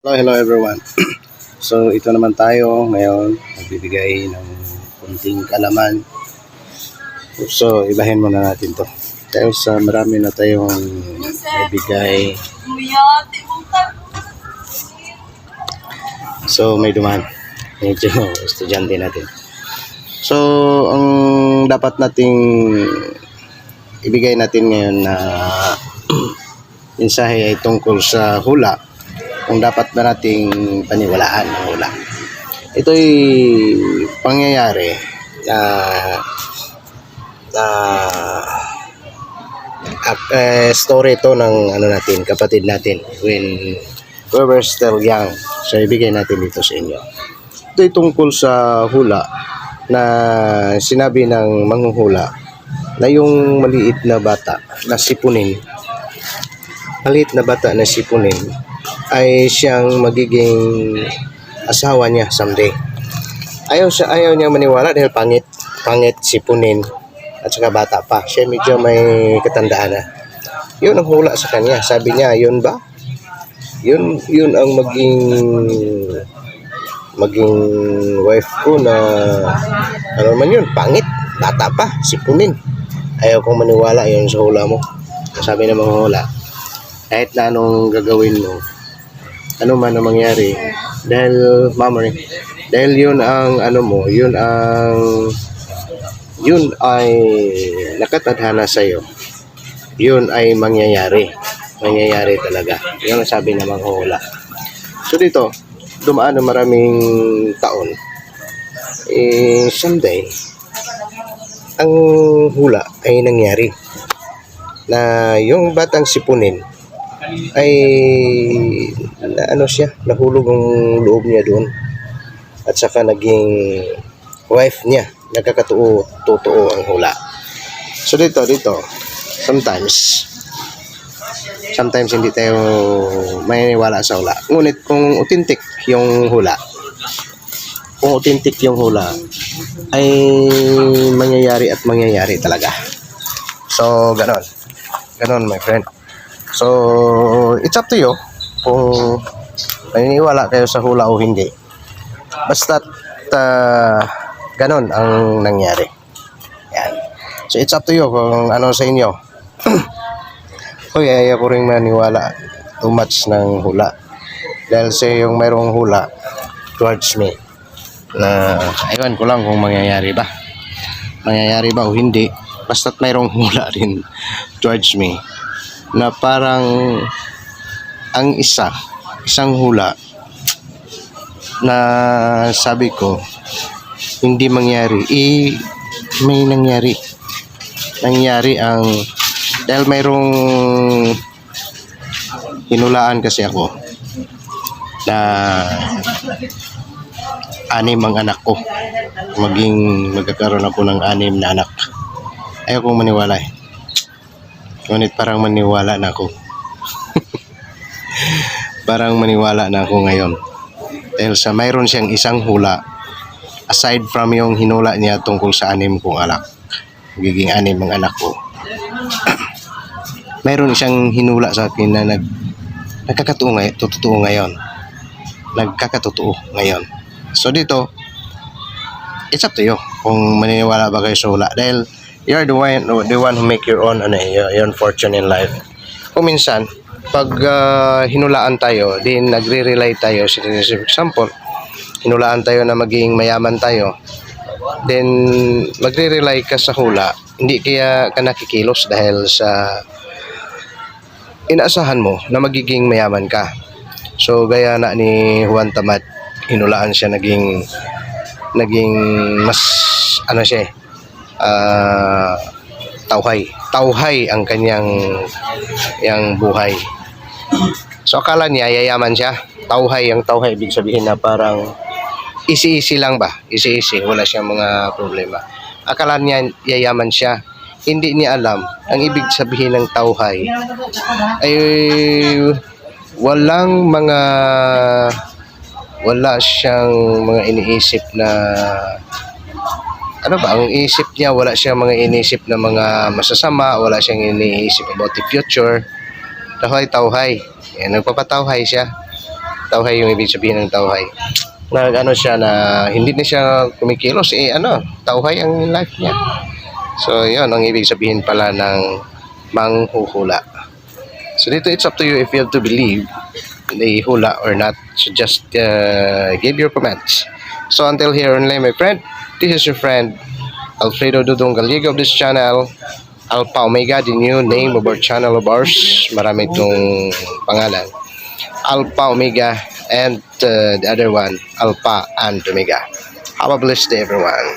Hello everyone. So ito naman tayo ngayon, magbibigay ng kunting kalaman. So ibahin muna natin to. Dahil sa marami na tayong ibigay. So may dumaan. Medyo estudyante natin. So ang dapat nating ibigay natin ngayon na mensahe ay tungkol sa hula. Kung dapat ba nating paniwalaan ang hula. Ito'y pangyayari story ito ng natin, kapatid natin when we were still young. So ibigay natin dito sa inyo. Ito'y tungkol sa hula na sinabi ng manghuhula na yung maliit na bata na sipunin, ay siyang magiging asawa niya someday. Ayaw niya maniwala dahil pangit sipunin at saka bata pa. Siya medyo may katandaan na. Yun ang hula sa kanya. Sabi niya, yun ba? Yun ang maging wife ko na ano man yun, pangit, bata pa, sipunin. Ayaw kong maniwala yun sa hula mo. Sabi ng mga hula, kahit na anong gagawin mo, ano man ang mangyari, dahil yun ang yun ay nakatadhana sa iyo, yun ay mangyayari talaga. Yun ang sabi ng mga hula. So dito dumaan ng maraming taon, someday ang hula ay nangyari na yung batang sipunin ay nahulog ang loob niya doon at saka naging wife niya. Totoo ang hula. So dito sometimes hindi tayo maniniwala sa hula, ngunit kung authentic yung hula, ay mangyayari talaga. So ganon my friend. So it's up to you kung maniniwala kayo sa hula o hindi. Basta't ganon ang nangyari. Yan. So it's up to you kung ano sa inyo. Ayaw ko rin maniwala too much ng hula. Dahil sa yung mayroong hula towards me na aywan ko lang kung mangyayari ba o hindi. Basta't mayroong hula rin towards me na parang ang isang hula na sabi ko hindi mangyari, may nangyari ang dahil mayroong hinulaan kasi ako na 6 ang anak ko, magkakaroon ako ng 6 na anak. Ayaw kong maniwala ngunit parang maniwala na ako. Ngayon dahil sa mayroon siyang isang hula aside from yung hinula niya tungkol sa 6 kong anak, magiging 6 ang anak ko. Mayroon siyang hinula sa akin na nagkakatotoo ngayon. So dito it's up to you kung maniniwala ba kayo sa hula, dahil you're the one who make your own your fortune in life. Kung minsan pag hinulaan tayo, din nagre-rely tayo. For example, hinulaan tayo na maging mayaman tayo, then magre-rely ka sa hula, hindi kaya ka nakikilos dahil sa inaasahan mo na magiging mayaman ka. So gaya na ni Juan Tamad, hinulaan siya, naging mas tauhay ang kanyang buhay. So akala niya yayaman siya. Ang tauhay ibig sabihin na parang easy lang ba? Easy, wala siyang mga problema. Akala niya yayaman siya. Hindi niya alam ang ibig sabihin ng tauhay ay wala siyang mga iniisip na ang isip niya, wala siyang mga iniisip na mga masasama, wala siyang iniisip about the future. Tauhay. Nagpapatauhay siya. Tauhay yung ibig sabihin ng tauhay. Ano siya na hindi na siya kumikilos. Tauhay ang life niya. So, yun ang ibig sabihin pala ng manghuhula. So, dito it's up to you if you have to believe the hula or not. So, just give your comments. So, until here only, my friend, this is your friend, Alfredo Dudong Galigo of this channel, Alpha Omega, the new name of our channel of ours. Marami itong pangalan. Alpha Omega and the other one, Alpha and Omega. Have a blessed day, everyone.